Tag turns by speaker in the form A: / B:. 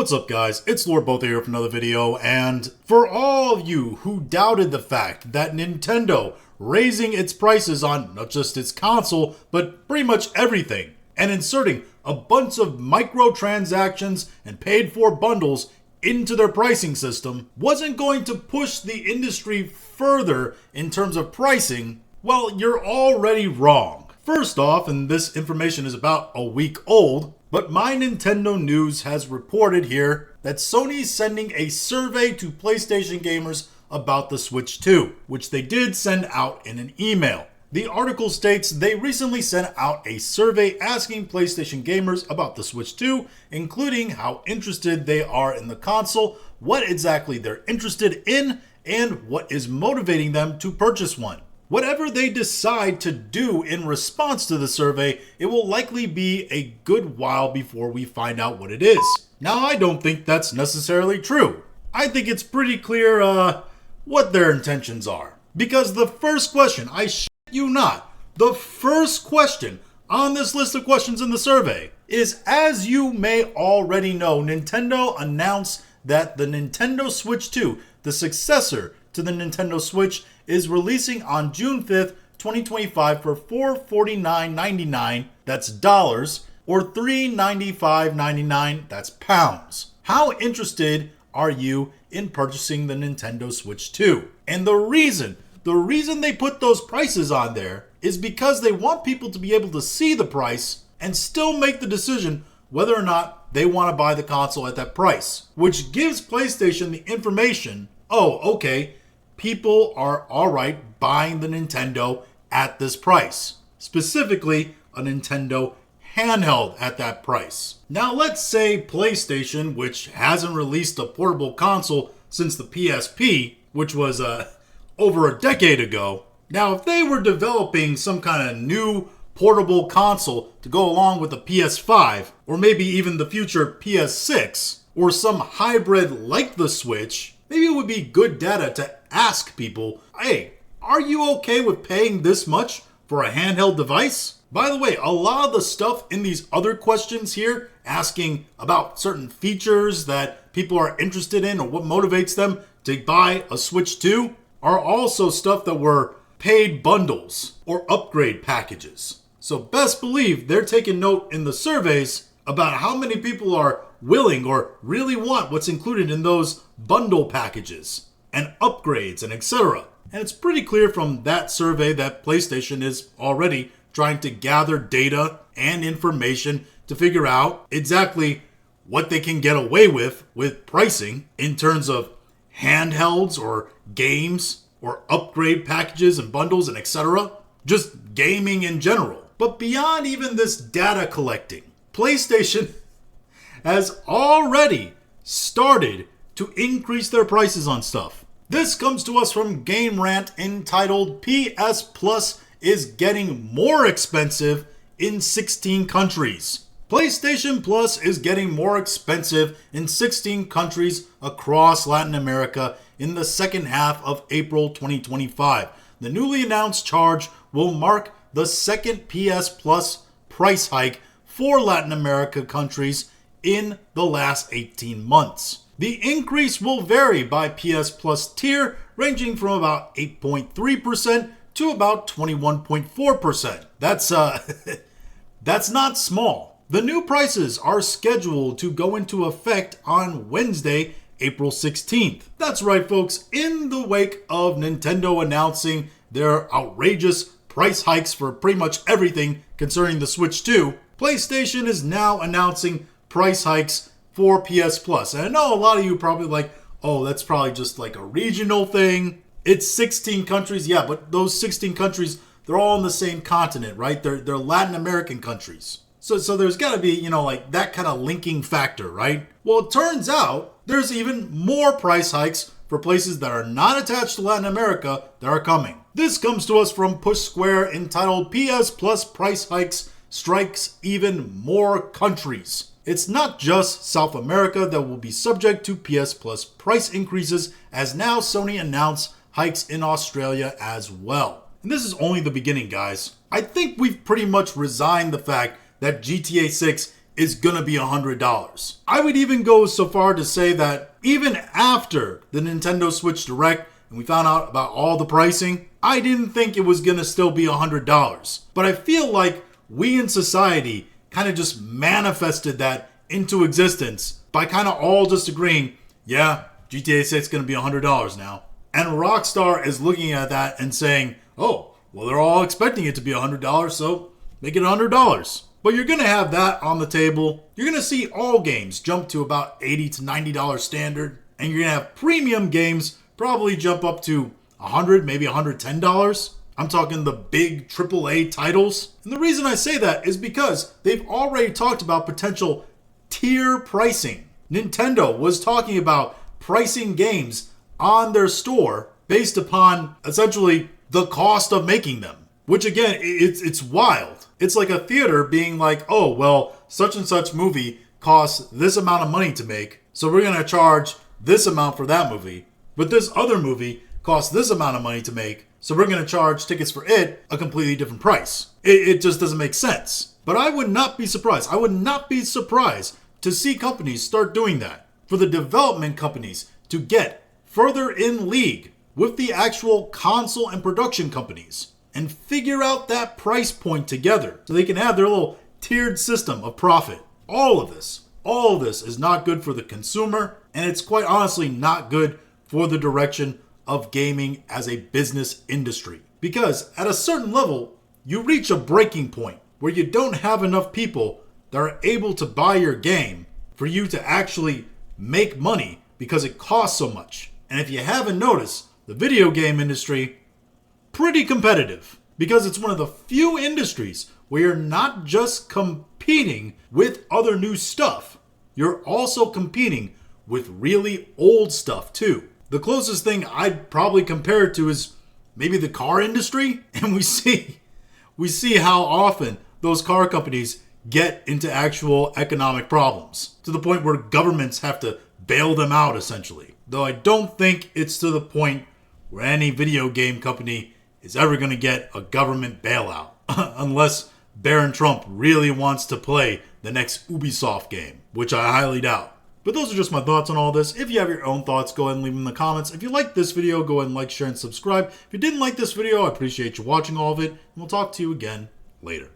A: What's up guys, it's Lord Both here for another video, and for all of you who doubted the fact that Nintendo raising its prices on not just its console, but pretty much everything, and inserting a bunch of microtransactions and paid for bundles into their pricing system wasn't going to push the industry further in terms of pricing, well, you're already wrong. First off, and this information is about a week old, but My Nintendo News has reported here that Sony's sending a survey to PlayStation gamers about the Switch 2, which they did send out in an email. The article states they recently sent out a survey asking PlayStation gamers about the Switch 2, including how interested they are in the console, what exactly they're interested in, and what is motivating them to purchase one. Whatever they decide to do in response to the survey, it will likely be a good while before we find out what it is. Now, I don't think that's necessarily true. I think it's pretty clear what their intentions are. Because the first question, I shit you not, the first question on this list of questions in the survey is, as you may already know, Nintendo announced that the Nintendo Switch 2, the successor to the Nintendo Switch, is releasing on June 5th, 2025 for $449.99, that's dollars, or $395.99, that's pounds. How interested are you in purchasing the Nintendo Switch 2? And the reason they put those prices on there is because they want people to be able to see the price and still make the decision whether or not they want to buy the console at that price, which gives PlayStation the information, oh, okay, people are alright buying the Nintendo at this price. Specifically, a Nintendo handheld at that price. Now let's say PlayStation, which hasn't released a portable console since the PSP, which was over a decade ago. Now if they were developing some kind of new portable console to go along with the PS5, or maybe even the future PS6, or some hybrid like the Switch, maybe it would be good data to ask people, hey, are you okay with paying this much for a handheld device? By the way, a lot of the stuff in these other questions here, asking about certain features that people are interested in or what motivates them to buy a Switch 2, are also stuff that were paid bundles or upgrade packages. So best believe they're taking note in the surveys about how many people are willing or really want what's included in those bundle packages and upgrades and etc. And it's pretty clear from that survey that PlayStation is already trying to gather data and information to figure out exactly what they can get away with pricing in terms of handhelds or games or upgrade packages and bundles and etc. Just gaming in general. But beyond even this data collecting, PlayStation has already started to increase their prices on stuff. This comes to us from Game Rant entitled PS Plus is getting more expensive in 16 countries. PlayStation Plus is getting more expensive in 16 countries across Latin America in the second half of April 2025. The newly announced charge will mark the second PS Plus price hike for Latin America countries in the last 18 months. The increase will vary by PS Plus tier, ranging from about 8.3% to about 21.4%. That's not small. The new prices are scheduled to go into effect on Wednesday, April 16th. That's right, folks. In the wake of Nintendo announcing their outrageous price hikes for pretty much everything concerning the Switch 2, PlayStation is now announcing price hikes for PS Plus. And I know a lot of you are probably like, oh, that's probably just like a regional thing. It's 16 countries. Yeah, but those 16 countries, they're all in the same continent, right? They're Latin American countries. So there's got to be, like that kind of linking factor, right? Well, it turns out there's even more price hikes for places that are not attached to Latin America that are coming. This comes to us from Push Square entitled PS Plus Price Hikes Strikes Even More Countries. It's not just South America that will be subject to PS Plus price increases, as now Sony announced hikes in Australia as well. And this is only the beginning, guys. I think we've pretty much resigned the fact that GTA 6 is gonna be $100. I would even go so far to say that even after the Nintendo Switch Direct and we found out about all the pricing, I didn't think it was gonna still be $100. But I feel like we in society kind of just manifested that into existence by kind of all just agreeing, yeah, GTA 6 is gonna be $100 now. And Rockstar is looking at that and saying, oh, well, they're all expecting it to be $100, so make it $100. But you're going to have that on the table. You're going to see all games jump to about $80 to $90 standard. And you're going to have premium games probably jump up to $100, maybe $110. I'm talking the big AAA titles. And the reason I say that is because they've already talked about potential tier pricing. Nintendo was talking about pricing games on their store based upon essentially the cost of making them, which again, it's wild. It's like a theater being like, oh, well, such and such movie costs this amount of money to make, so we're going to charge this amount for that movie. But this other movie costs this amount of money to make, so we're going to charge tickets for it a completely different price. It just doesn't make sense. But I would not be surprised. I would not be surprised to see companies start doing that. For the development companies to get further in league with the actual console and production companies and figure out that price point together so they can have their little tiered system of profit. All of this is not good for the consumer, and it's quite honestly not good for the direction of gaming as a business industry. Because at a certain level, you reach a breaking point where you don't have enough people that are able to buy your game for you to actually make money because it costs so much. And if you haven't noticed, the video game industry, pretty competitive because it's one of the few industries where you're not just competing with other new stuff, you're also competing with really old stuff too. The closest thing I'd probably compare it to is maybe the car industry, and we see how often those car companies get into actual economic problems to the point where governments have to bail them out essentially. Though I don't think it's to the point where any video game company is ever going to get a government bailout. Unless Baron Trump really wants to play the next Ubisoft game, which I highly doubt. But those are just my thoughts on all this. If you have your own thoughts, go ahead and leave them in the comments. If you liked this video, go ahead and like, share, and subscribe. If you didn't like this video, I appreciate you watching all of it. And we'll talk to you again later.